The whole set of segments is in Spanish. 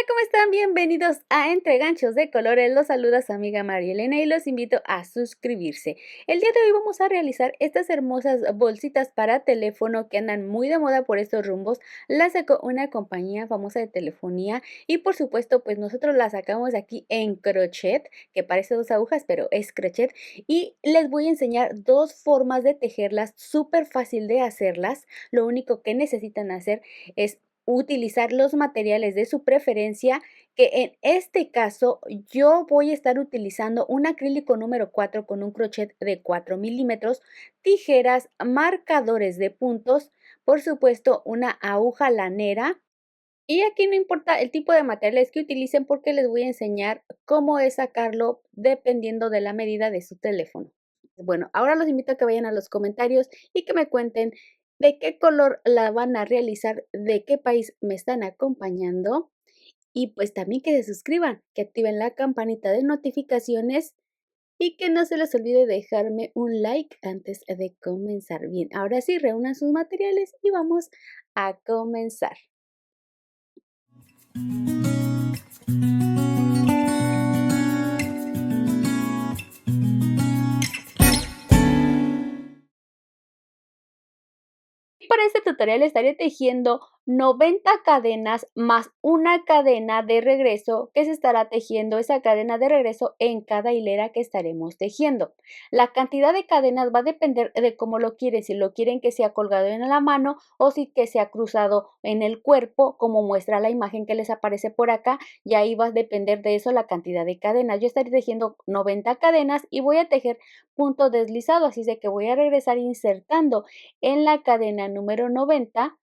¿cómo están? Bienvenidos a Entre Ganchos de Colores. Los saluda su amiga María Elena y los invito a suscribirse. El día de hoy vamos a realizar estas hermosas bolsitas para teléfono que andan muy de moda por estos rumbos. Las sacó una compañía famosa de telefonía y por supuesto pues nosotros las sacamos aquí en crochet, que parece dos agujas pero es crochet, y les voy a enseñar dos formas de tejerlas, súper fácil de hacerlas. Lo único que necesitan hacer es utilizar los materiales de su preferencia, que en este caso yo voy a estar utilizando un acrílico número 4 con un crochet de 4 milímetros, tijeras, marcadores de puntos, por supuesto una aguja lanera. Y aquí no importa el tipo de materiales que utilicen porque les voy a enseñar cómo es sacarlo dependiendo de la medida de su teléfono. Bueno, ahora los invito a que vayan a los comentarios y que me cuenten de qué color la van a realizar, de qué país me están acompañando y pues también que se suscriban, que activen la campanita de notificaciones y que no se les olvide dejarme un like antes de comenzar. Bien, ahora sí, reúnan sus materiales y vamos a comenzar. Para este tutorial estaré tejiendo 90 cadenas más una cadena de regreso que se estará tejiendo esa cadena de regreso en cada hilera que estaremos tejiendo. La cantidad de cadenas va a depender de cómo lo quieren, si lo quieren que sea colgado en la mano o si que sea cruzado en el cuerpo, como muestra la imagen que les aparece por acá, y ahí va a depender de eso la cantidad de cadenas. Yo estaré tejiendo 90 cadenas y voy a tejer punto deslizado, así de que voy a regresar insertando en la cadena número 90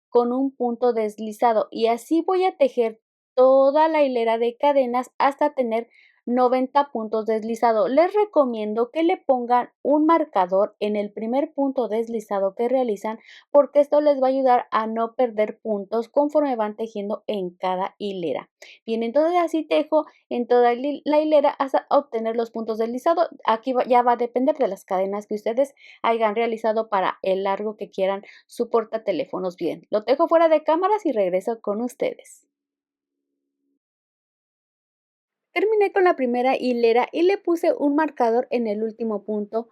con un punto deslizado y así voy a tejer toda la hilera de cadenas hasta tener 90 puntos deslizados. Les recomiendo que le pongan un marcador en el primer punto deslizado que realizan porque esto les va a ayudar a no perder puntos conforme van tejiendo en cada hilera. Bien, entonces así tejo en toda la hilera hasta obtener los puntos deslizados. Aquí ya va a depender de las cadenas que ustedes hayan realizado para el largo que quieran su portateléfonos. Bien, lo tejo fuera de cámaras y regreso con ustedes. Terminé con la primera hilera y le puse un marcador en el último punto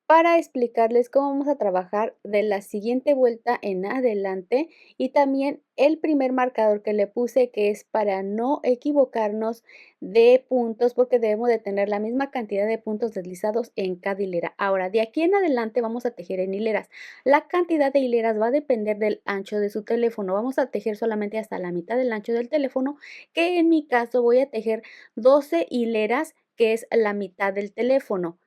para explicarles cómo vamos a trabajar de la siguiente vuelta en adelante, y también el primer marcador que le puse, que es para no equivocarnos de puntos porque debemos de tener la misma cantidad de puntos deslizados en cada hilera. Ahora, de aquí en adelante vamos a tejer en hileras. La cantidad de hileras va a depender del ancho de su teléfono. Vamos a tejer solamente hasta la mitad del ancho del teléfono, que en mi caso voy a tejer 12 hileras, que es la mitad del teléfono.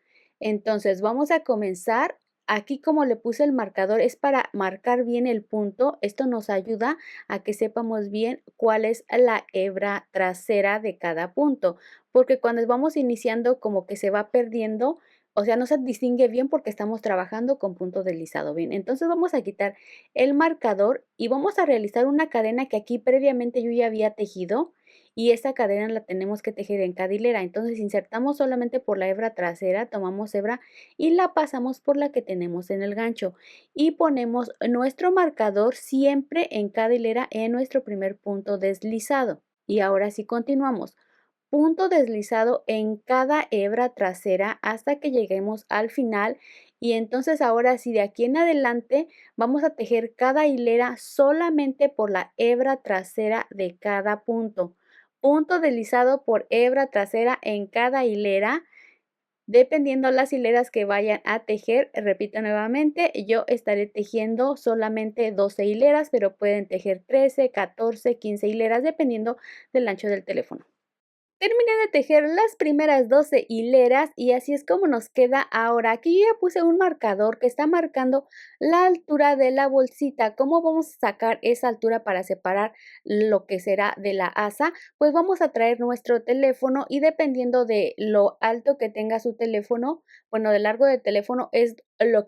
Entonces vamos a comenzar. Aquí como le puse el marcador es para marcar bien el punto. Esto nos ayuda a que sepamos bien cuál es la hebra trasera de cada punto, porque cuando vamos iniciando como que se va perdiendo, o sea, no se distingue bien porque estamos trabajando con punto deslizado. Bien, entonces vamos a quitar el marcador y vamos a realizar una cadena que aquí previamente yo ya había tejido, y esta cadena la tenemos que tejer en cada hilera. Entonces insertamos solamente por la hebra trasera, tomamos hebra y la pasamos por la que tenemos en el gancho y ponemos nuestro marcador siempre en cada hilera en nuestro primer punto deslizado. Y ahora sí continuamos. Punto deslizado en cada hebra trasera hasta que lleguemos al final, y entonces ahora sí de aquí en adelante vamos a tejer cada hilera solamente por la hebra trasera de cada punto. Punto deslizado por hebra trasera en cada hilera, dependiendo las hileras que vayan a tejer. Repito nuevamente, yo estaré tejiendo solamente 12 hileras, pero pueden tejer 13, 14, 15 hileras dependiendo del ancho del teléfono. Terminé de tejer las primeras 12 hileras y así es como nos queda ahora. Aquí ya puse un marcador que está marcando la altura de la bolsita. ¿Cómo vamos a sacar esa altura para separar lo que será de la asa? Pues vamos a traer nuestro teléfono y dependiendo de lo alto que tenga su teléfono, bueno, de largo del teléfono es lo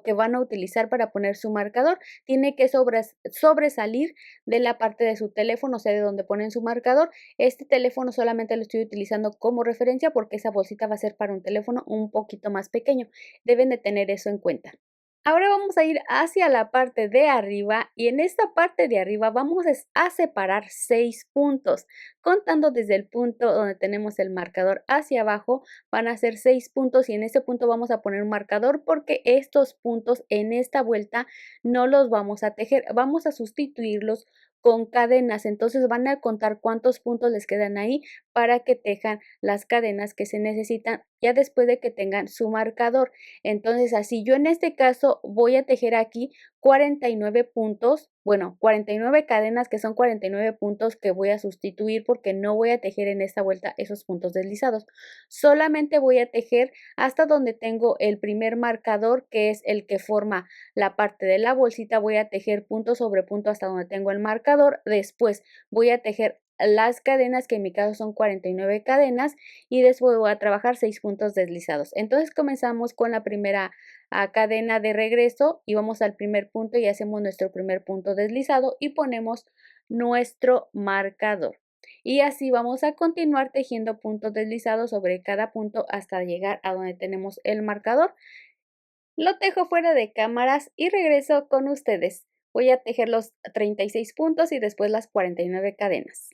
que van a utilizar para poner su marcador. Tiene que sobresalir de la parte de su teléfono, o sea, de donde ponen su marcador. Este teléfono solamente lo estoy utilizando como referencia porque esa bolsita va a ser para un teléfono un poquito más pequeño. Deben de tener eso en cuenta. Ahora vamos a ir hacia la parte de arriba y en esta parte de arriba vamos a separar 6 puntos. Contando desde el punto donde tenemos el marcador hacia abajo, van a ser 6 puntos y en este punto vamos a poner un marcador porque estos puntos en esta vuelta no los vamos a tejer, vamos a sustituirlos con cadenas. Entonces van a contar cuántos puntos les quedan ahí para que tejan las cadenas que se necesitan ya después de que tengan su marcador. Entonces, así yo en este caso voy a tejer aquí 49 puntos, bueno, 49 cadenas que son 49 puntos que voy a sustituir porque no voy a tejer en esta vuelta esos puntos deslizados. Solamente voy a tejer hasta donde tengo el primer marcador, que es el que forma la parte de la bolsita. Voy a tejer punto sobre punto hasta donde tengo el marcador. Después voy a tejer las cadenas, que en mi caso son 49 cadenas, y después voy a trabajar 6 puntos deslizados. Entonces comenzamos con la primera cadena de regreso y vamos al primer punto y hacemos nuestro primer punto deslizado y ponemos nuestro marcador. Y así vamos a continuar tejiendo puntos deslizados sobre cada punto hasta llegar a donde tenemos el marcador. Lo tejo fuera de cámaras y regreso con ustedes. Voy a tejer los 36 puntos y después las 49 cadenas.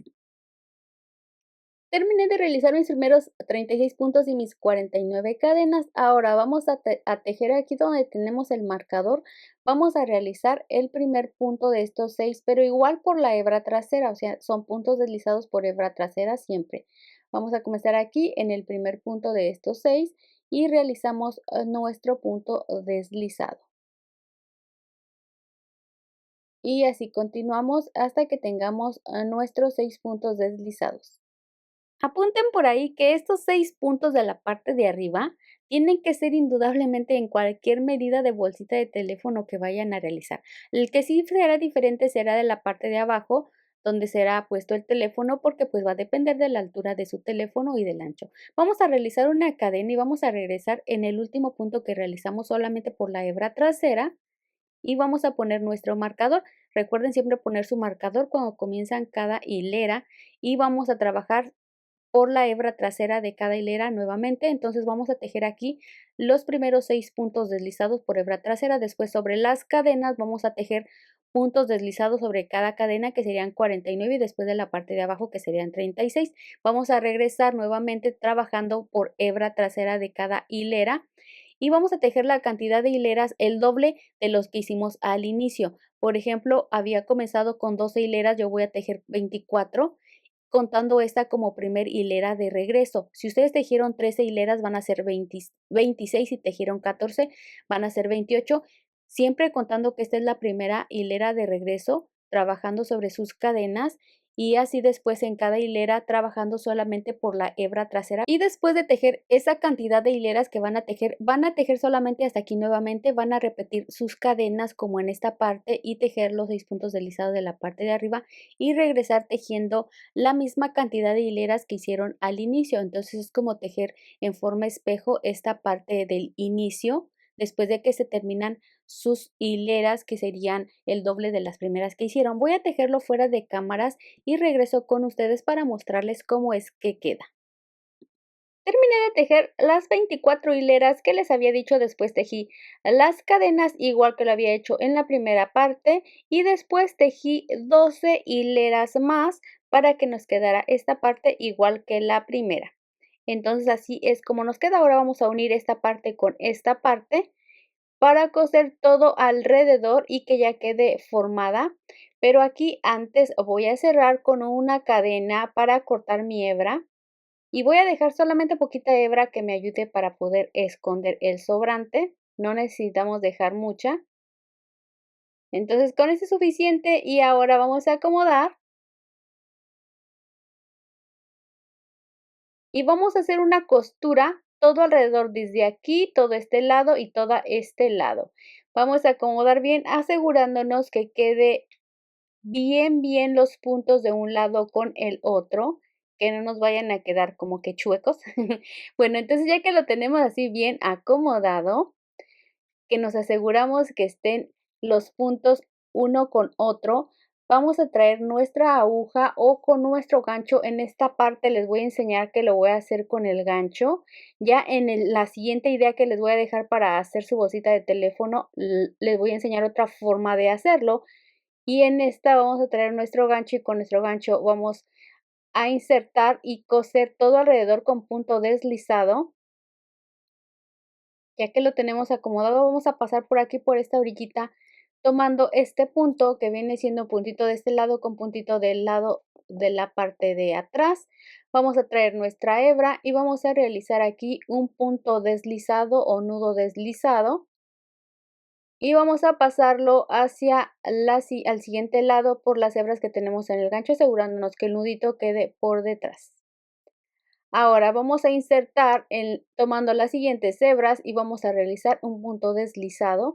Terminé de realizar mis primeros 36 puntos y mis 49 cadenas. Ahora vamos a tejer aquí donde tenemos el marcador. Vamos a realizar el primer punto de estos 6, pero igual por la hebra trasera, o sea, son puntos deslizados por hebra trasera siempre. Vamos a comenzar aquí en el primer punto de estos 6 y realizamos nuestro punto deslizado. Y así continuamos hasta que tengamos nuestros 6 puntos deslizados. Apunten por ahí que estos 6 puntos de la parte de arriba tienen que ser indudablemente en cualquier medida de bolsita de teléfono que vayan a realizar. El que sí será diferente será de la parte de abajo, donde será puesto el teléfono, porque pues va a depender de la altura de su teléfono y del ancho. Vamos a realizar una cadena y vamos a regresar en el último punto que realizamos solamente por la hebra trasera y vamos a poner nuestro marcador. Recuerden siempre poner su marcador cuando comienzan cada hilera y vamos a trabajar por la hebra trasera de cada hilera nuevamente. Entonces vamos a tejer aquí los primeros 6 puntos deslizados por hebra trasera. Después sobre las cadenas vamos a tejer puntos deslizados sobre cada cadena, que serían 49, y después de la parte de abajo, que serían 36. Vamos a regresar nuevamente trabajando por hebra trasera de cada hilera y vamos a tejer la cantidad de hileras el doble de los que hicimos al inicio. Por ejemplo, había comenzado con 12 hileras, yo voy a tejer 24, contando esta como primer hilera de regreso. Si ustedes tejieron 13 hileras van a ser 26, si tejieron 14 van a ser 28, siempre contando que esta es la primera hilera de regreso, trabajando sobre sus cadenas y así después en cada hilera trabajando solamente por la hebra trasera. Y después de tejer esa cantidad de hileras que van a tejer solamente hasta aquí nuevamente, van a repetir sus cadenas como en esta parte y tejer los 6 puntos deslizados de la parte de arriba y regresar tejiendo la misma cantidad de hileras que hicieron al inicio. Entonces es como tejer en forma espejo esta parte del inicio después de que se terminan sus hileras, que serían el doble de las primeras que hicieron. Voy a tejerlo fuera de cámaras y regreso con ustedes para mostrarles cómo es que queda. Terminé de tejer las 24 hileras que les había dicho. Después tejí las cadenas igual que lo había hecho en la primera parte y después tejí 12 hileras más para que nos quedara esta parte igual que la primera. Entonces así es como nos queda. Ahora vamos a unir esta parte con esta parte para coser todo alrededor y que ya quede formada. Pero aquí antes voy a cerrar con una cadena para cortar mi hebra. Y voy a dejar solamente poquita hebra que me ayude para poder esconder el sobrante. No necesitamos dejar mucha. Entonces con eso es suficiente y ahora vamos a acomodar. Y vamos a hacer una costura todo alrededor, desde aquí, todo este lado y todo este lado. Vamos a acomodar bien, asegurándonos que quede bien los puntos de un lado con el otro, que no nos vayan a quedar como que chuecos. Bueno, entonces ya que lo tenemos así bien acomodado, que nos aseguramos que estén los puntos uno con otro, vamos a traer nuestra aguja o con nuestro gancho. En esta parte les voy a enseñar que lo voy a hacer con el gancho. Ya en la siguiente idea que les voy a dejar para hacer su bolsita de teléfono, les voy a enseñar otra forma de hacerlo. Y en esta vamos a traer nuestro gancho y con nuestro gancho vamos a insertar y coser todo alrededor con punto deslizado. Ya que lo tenemos acomodado, vamos a pasar por aquí, por esta orillita, tomando este punto que viene siendo puntito de este lado con puntito del lado de la parte de atrás. Vamos a traer nuestra hebra y vamos a realizar aquí un punto deslizado o nudo deslizado. Y vamos a pasarlo hacia al siguiente lado por las hebras que tenemos en el gancho, asegurándonos que el nudito quede por detrás. Ahora vamos a insertar tomando las siguientes hebras y vamos a realizar un punto deslizado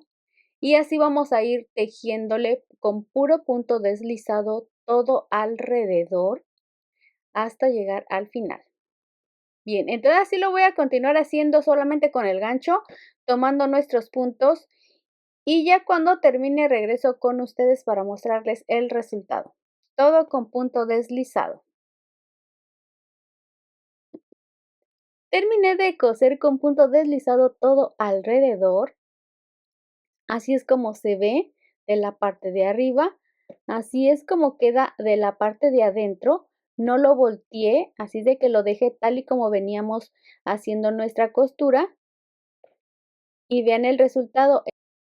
y así vamos a ir tejiéndole con puro punto deslizado todo alrededor hasta llegar al final. Bien, entonces así lo voy a continuar haciendo solamente con el gancho, tomando nuestros puntos y ya cuando termine regreso con ustedes para mostrarles el resultado. Todo con punto deslizado. Terminé de coser con punto deslizado todo alrededor. Así es como se ve de la parte de arriba. Así es como queda de la parte de adentro. No lo volteé, así de que lo dejé tal y como veníamos haciendo nuestra costura. Y vean el resultado.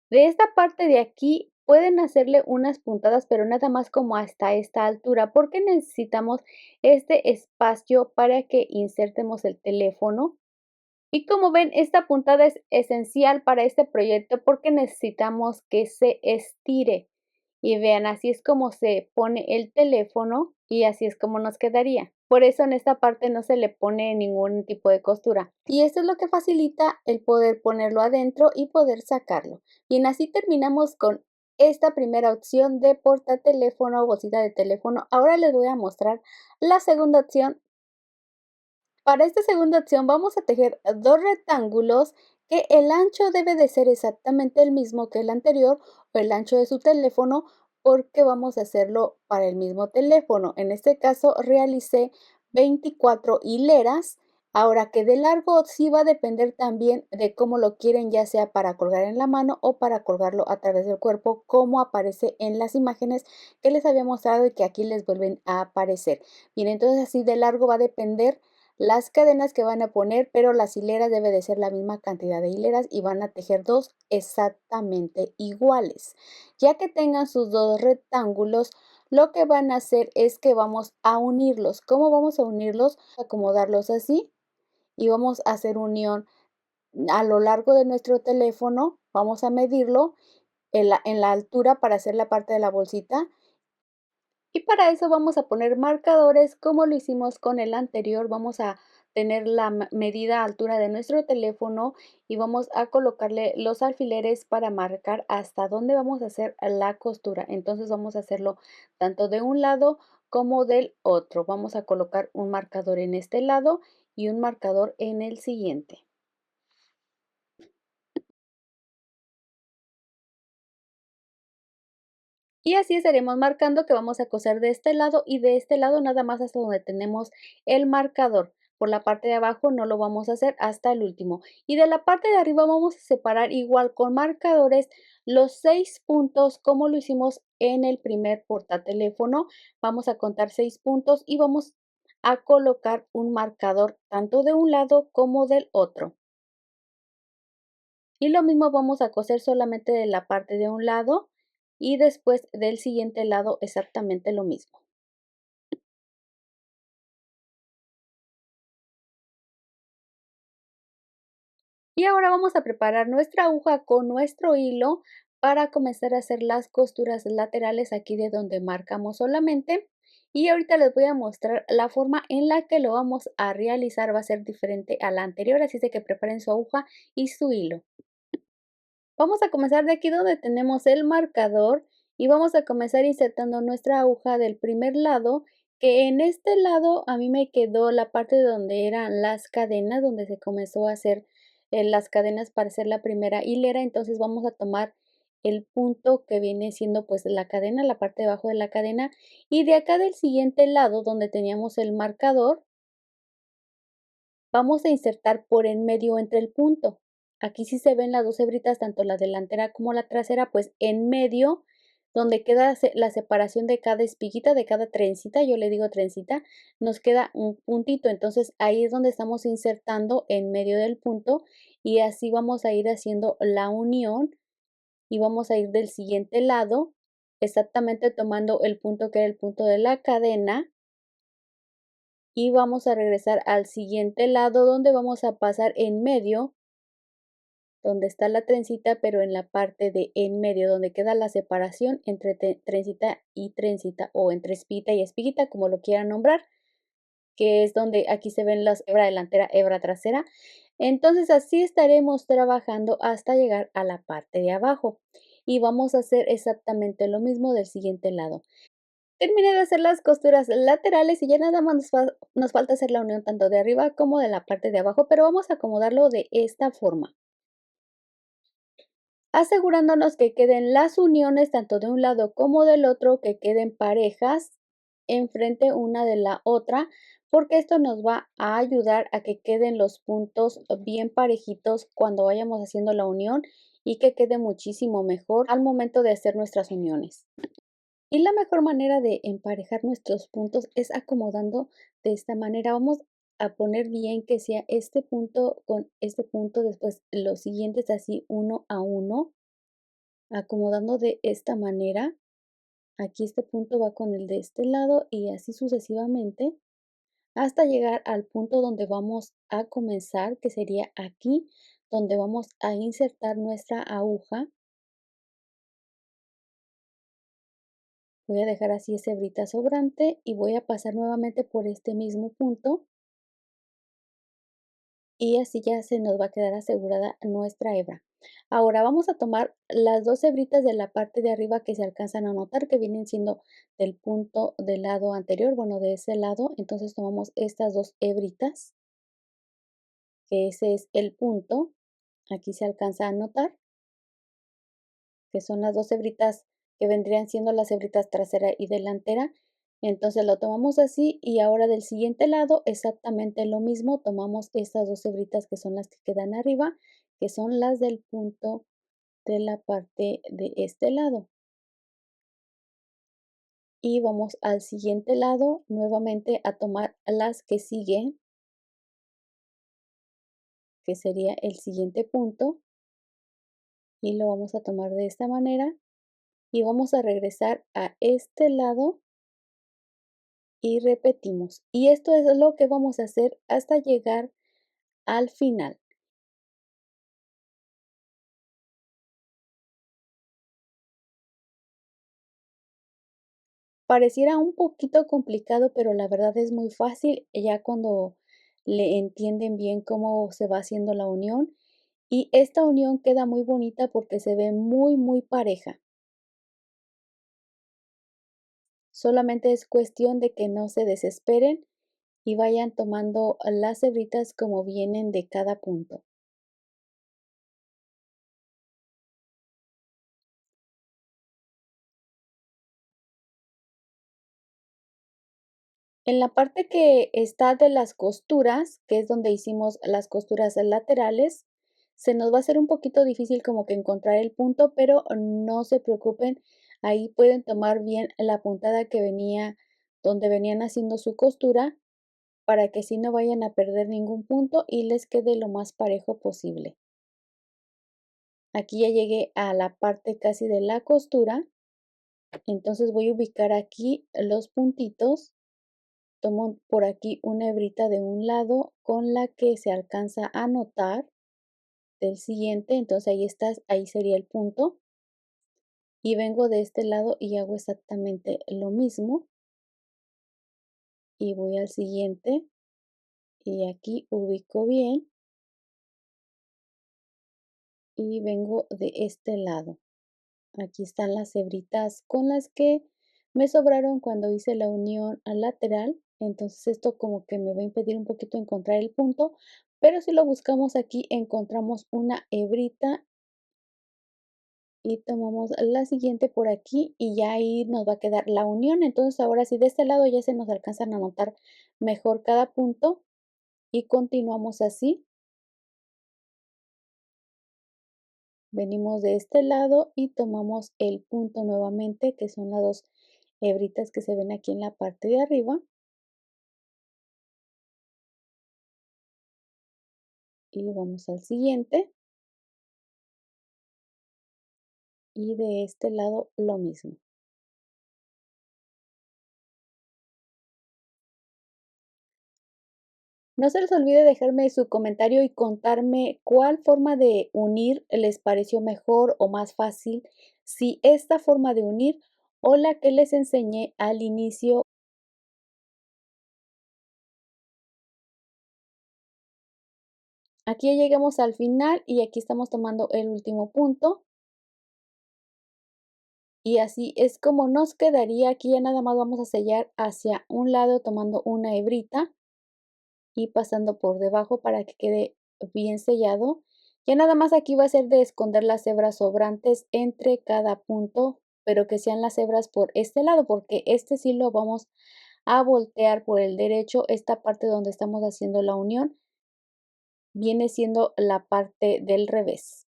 De esta parte de aquí pueden hacerle unas puntadas, pero nada más como hasta esta altura, porque necesitamos este espacio para que insertemos el teléfono. Y como ven, esta puntada es esencial para este proyecto porque necesitamos que se estire. Y vean, así es como se pone el teléfono y así es como nos quedaría. Por eso en esta parte no se le pone ningún tipo de costura. Y esto es lo que facilita el poder ponerlo adentro y poder sacarlo. Bien, así terminamos con esta primera opción de portateléfono o bolsita de teléfono. Ahora les voy a mostrar la segunda opción. Para esta segunda opción vamos a tejer dos rectángulos que el ancho debe de ser exactamente el mismo que el anterior o el ancho de su teléfono porque vamos a hacerlo para el mismo teléfono. En este caso realicé 24 hileras. Ahora que de largo sí va a depender también de cómo lo quieren, ya sea para colgar en la mano o para colgarlo a través del cuerpo, como aparece en las imágenes que les había mostrado y que aquí les vuelven a aparecer. Bien, entonces así de largo va a depender las cadenas que van a poner, pero las hileras debe de ser la misma cantidad de hileras y van a tejer dos exactamente iguales. Ya que tengan sus dos rectángulos, lo que van a hacer es que vamos a unirlos. ¿Cómo vamos a unirlos? Acomodarlos así y vamos a hacer unión a lo largo de nuestro teléfono. Vamos a medirlo en la altura para hacer la parte de la bolsita. Y para eso vamos a poner marcadores como lo hicimos con el anterior. Vamos a tener la medida altura de nuestro teléfono y vamos a colocarle los alfileres para marcar hasta dónde vamos a hacer la costura. Entonces vamos a hacerlo tanto de un lado como del otro. Vamos a colocar un marcador en este lado y un marcador en el siguiente. Y así estaremos marcando que vamos a coser de este lado y de este lado nada más hasta donde tenemos el marcador. Por la parte de abajo no lo vamos a hacer hasta el último. Y de la parte de arriba vamos a separar igual con marcadores los 6 puntos como lo hicimos en el primer portateléfono. Vamos a contar 6 puntos y vamos a colocar un marcador tanto de un lado como del otro. Y lo mismo vamos a coser solamente de la parte de un lado y después del siguiente lado exactamente lo mismo. Y ahora vamos a preparar nuestra aguja con nuestro hilo para comenzar a hacer las costuras laterales aquí de donde marcamos solamente. Y ahorita les voy a mostrar la forma en la que lo vamos a realizar, va a ser diferente a la anterior, así de que preparen su aguja y su hilo. Vamos a comenzar de aquí donde tenemos el marcador y vamos a comenzar insertando nuestra aguja del primer lado, que en este lado a mí me quedó la parte donde eran las cadenas, donde se comenzó a hacer las cadenas para hacer la primera hilera. Entonces vamos a tomar el punto que viene siendo pues la cadena, la parte de abajo de la cadena, y de acá del siguiente lado donde teníamos el marcador, vamos a insertar por en medio entre el punto. Aquí sí se ven las dos hebritas, tanto la delantera como la trasera, pues en medio, donde queda la separación de cada espiguita, de cada trencita, yo le digo trencita, nos queda un puntito. Entonces ahí es donde estamos insertando en medio del punto y así vamos a ir haciendo la unión y vamos a ir del siguiente lado, exactamente tomando el punto que era el punto de la cadena y vamos a regresar al siguiente lado donde vamos a pasar en medio, donde está la trencita, pero en la parte de en medio, donde queda la separación entre trencita o entre espiguita y espiguita, como lo quieran nombrar, que es donde aquí se ven las hebra delantera, hebra trasera. Entonces así estaremos trabajando hasta llegar a la parte de abajo y vamos a hacer exactamente lo mismo del siguiente lado. Terminé de hacer las costuras laterales y ya nada más nos falta hacer la unión tanto de arriba como de la parte de abajo, pero vamos a acomodarlo de esta forma, asegurándonos que queden las uniones tanto de un lado como del otro, que queden parejas enfrente una de la otra, porque esto nos va a ayudar a que queden los puntos bien parejitos cuando vayamos haciendo la unión y que quede muchísimo mejor al momento de hacer nuestras uniones. Y la mejor manera de emparejar nuestros puntos es acomodando de esta manera. Vamos a poner bien que sea este punto con este punto, después los siguientes así uno a uno, acomodando de esta manera. Aquí este punto va con el de este lado y así sucesivamente hasta llegar al punto donde vamos a comenzar, que sería aquí, donde vamos a insertar nuestra aguja. Voy a dejar así esa hebrita sobrante y voy a pasar nuevamente por este mismo punto y así ya se nos va a quedar asegurada nuestra hebra. Ahora vamos a tomar las dos hebritas de la parte de arriba que se alcanzan a notar que vienen siendo del punto del lado anterior, bueno, de ese lado. Entonces tomamos estas dos hebritas, que ese es el punto. Aquí se alcanza a notar que son las dos hebritas que vendrían siendo las hebritas trasera y delantera. Entonces lo tomamos así y ahora del siguiente lado exactamente lo mismo, tomamos estas dos hebritas que son las que quedan arriba, que son las del punto de la parte de este lado. Y vamos al siguiente lado nuevamente a tomar las que siguen, que sería el siguiente punto, y lo vamos a tomar de esta manera y vamos a regresar a este lado y repetimos. Y esto es lo que vamos a hacer hasta llegar al final. Pareciera un poquito complicado, pero la verdad es muy fácil ya cuando le entienden bien cómo se va haciendo la unión. Y esta unión queda muy bonita porque se ve muy pareja. Solamente es cuestión de que no se desesperen y vayan tomando las hebritas como vienen de cada punto. En la parte que está de las costuras, que es donde hicimos las costuras laterales, se nos va a hacer un poquito difícil como que encontrar el punto, pero no se preocupen, ahí pueden tomar bien la puntada que venía donde venían haciendo su costura para que así no vayan a perder ningún punto y les quede lo más parejo posible. Aquí ya llegué a la parte casi de la costura, entonces voy a ubicar aquí los puntitos. Tomo por aquí una hebrita de un lado con la que se alcanza a notar del siguiente, entonces ahí está, ahí sería el punto. Y vengo de este lado y hago exactamente lo mismo. Y voy al siguiente y aquí ubico bien y vengo de este lado. Aquí están las hebritas con las que me sobraron cuando hice la unión al lateral. Entonces esto como que me va a impedir un poquito encontrar el punto, pero si lo buscamos aquí encontramos una hebrita y tomamos la siguiente por aquí y ya ahí nos va a quedar la unión. Entonces ahora sí de este lado ya se nos alcanzan a notar mejor cada punto y continuamos así. Venimos de este lado y tomamos el punto nuevamente, que son las dos hebritas que se ven aquí en la parte de arriba. Y vamos al siguiente. Y de este lado lo mismo. No se les olvide dejarme su comentario y contarme cuál forma de unir les pareció mejor o más fácil, si esta forma de unir o la que les enseñé al inicio. Aquí ya llegamos al final y aquí estamos tomando el último punto. Y así es como nos quedaría. Aquí ya nada más vamos a sellar hacia un lado tomando una hebrita y pasando por debajo para que quede bien sellado. Ya nada más aquí va a ser de esconder las hebras sobrantes entre cada punto, pero que sean las hebras por este lado, porque este sí lo vamos a voltear por el derecho. Esta parte donde estamos haciendo la unión viene siendo la parte del revés.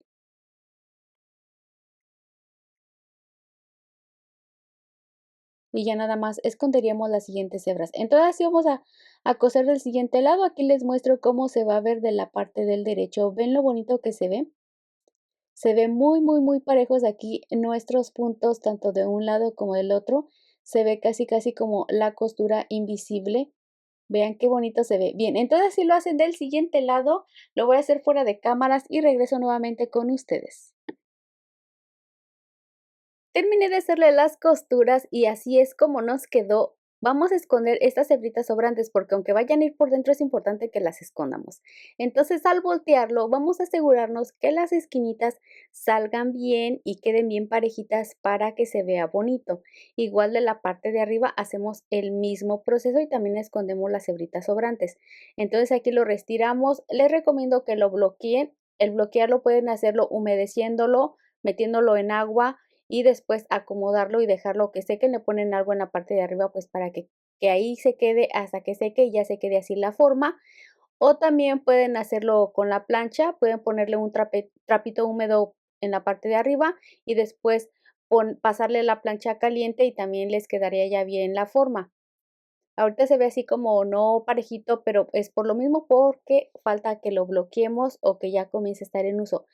Y ya nada más esconderíamos las siguientes hebras. Entonces así vamos a coser del siguiente lado. Aquí les muestro cómo se va a ver de la parte del derecho. ¿Ven lo bonito que se ve? Se ve muy, muy, muy parejos aquí nuestros puntos, tanto de un lado como del otro. Se ve casi, casi como la costura invisible. Vean qué bonito se ve. Bien, entonces si lo hacen del siguiente lado, lo voy a hacer fuera de cámaras y regreso nuevamente con ustedes. Terminé de hacerle las costuras y así es como nos quedó. Vamos a esconder estas hebritas sobrantes porque aunque vayan a ir por dentro es importante que las escondamos. Entonces al voltearlo vamos a asegurarnos que las esquinitas salgan bien y queden bien parejitas para que se vea bonito. Igual de la parte de arriba hacemos el mismo proceso y también escondemos las hebritas sobrantes. Entonces aquí lo retiramos. Les recomiendo que lo bloqueen. El bloquearlo pueden hacerlo humedeciéndolo, metiéndolo en agua y después acomodarlo y dejarlo que seque. Le ponen algo en la parte de arriba pues para que ahí se quede hasta que seque y ya se quede así la forma. O también pueden hacerlo con la plancha, pueden ponerle un trapito húmedo en la parte de arriba y después pasarle la plancha caliente y también les quedaría ya bien la forma. Ahorita se ve así como no parejito, pero es por lo mismo porque falta que lo bloqueemos o que ya comience a estar en uso.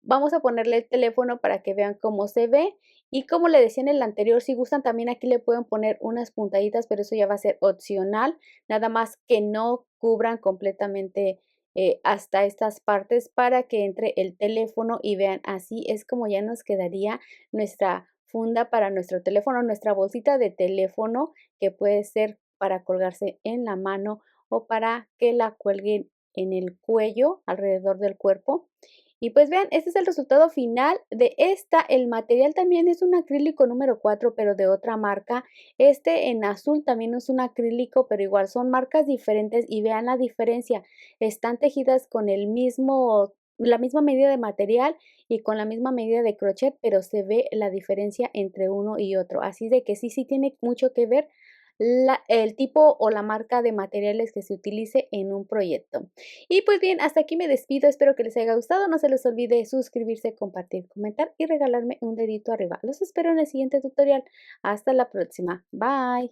Vamos a ponerle el teléfono para que vean cómo se ve y como le decía en el anterior, si gustan también aquí le pueden poner unas puntaditas, pero eso ya va a ser opcional, nada más que no cubran completamente hasta estas partes para que entre el teléfono y vean, así es como ya nos quedaría nuestra funda para nuestro teléfono, nuestra bolsita de teléfono que puede ser para colgarse en la mano o para que la cuelguen en el cuello, alrededor del cuerpo. Y pues vean, este es el resultado final de esta. El material también es un acrílico número 4, pero de otra marca. Este en azul también es un acrílico, pero igual son marcas diferentes y vean la diferencia. Están tejidas con la misma medida de material y con la misma medida de crochet, pero se ve la diferencia entre uno y otro. Así de que sí, sí tiene mucho que ver el tipo o la marca de materiales que se utilice en un proyecto. Y pues bien, hasta aquí me despido. Espero que les haya gustado. No se les olvide suscribirse, compartir, comentar y regalarme un dedito arriba. Los espero en el siguiente tutorial. Hasta la próxima. Bye.